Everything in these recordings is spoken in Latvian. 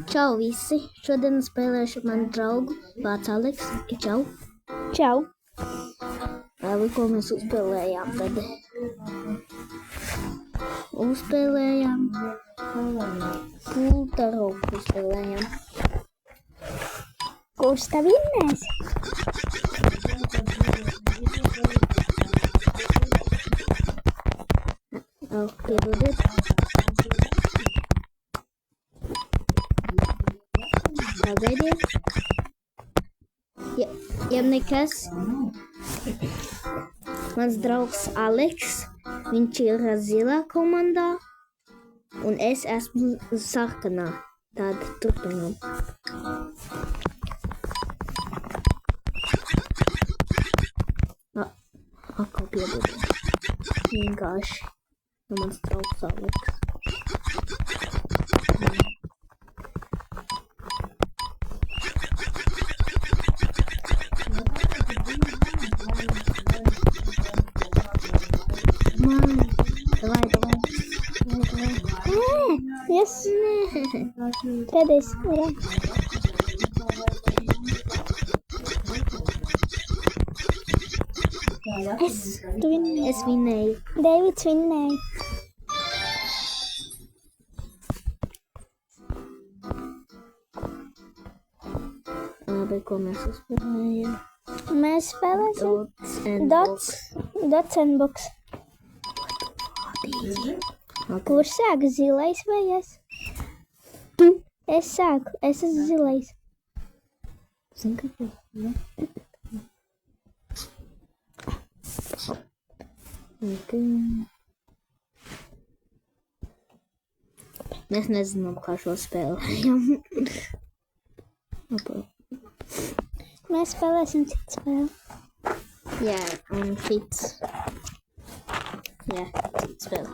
Čau visi! Šodien spēlēšu manu draugu vārds Aleks. Čau! Čau! Labi, ko mēs uzspēlējām tad? Uzspēlējām pulta roku uzspēlējām. Kurš tā vinnēs? Piedodiet. Pagaidiet. Ja nekas, mans draugs Aleks, viņš ir zilā komandā, un es esmu sarkanā. Tāda turpinām. Atkal piedodiet. Vienkārši. Mans draugs Aleks. Davai. Yes. Pēdējais. Jā. Tu vinnēji. Es vinnēju. Deivids vinnēja. Labi, ko mēs uzspēlējam? Mēs spēlēsim Dots and Box. Kurš sāk, zilais vai es? Tu. Es sāku, es esmu zilais. Zini, kāpēc? Mēs nezinām, kā šo spēlējam. Mēs spēlēsim citu spēli. Jā, un cits. Jā, cits spēle.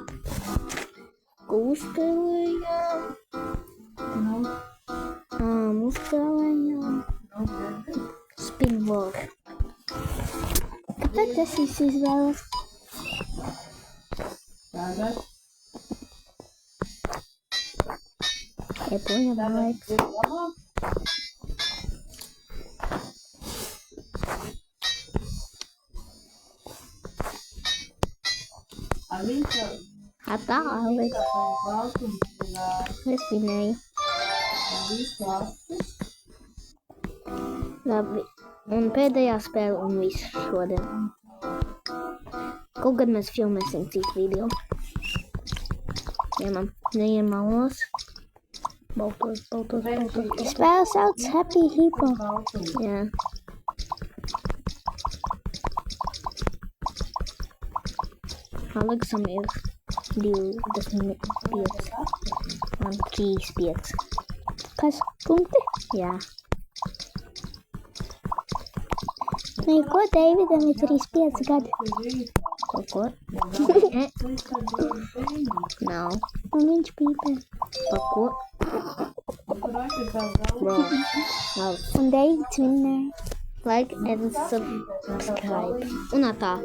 Ko uzspēlējām? Uzspēlējām Spinball. Kāpēc tas izvēlas? Iepoņam laiks. Atā, Aleks. Es vinnēju. Labi. Un pēdējā spēle un viss šodien. Kaut gan mēs filmēsim citu video. Neiem malos. Baltos. Spēle sauc Happy Hippo. Jā. Aleksam ir 25. Man 35. Kas? Punkti? Jā. Neko, Deividam ir 35 gadi. Ko? Nav. Un viņš pīpē. Ko? Wrong. Un Deivids vinnēja. Like and subscribe. Un atā.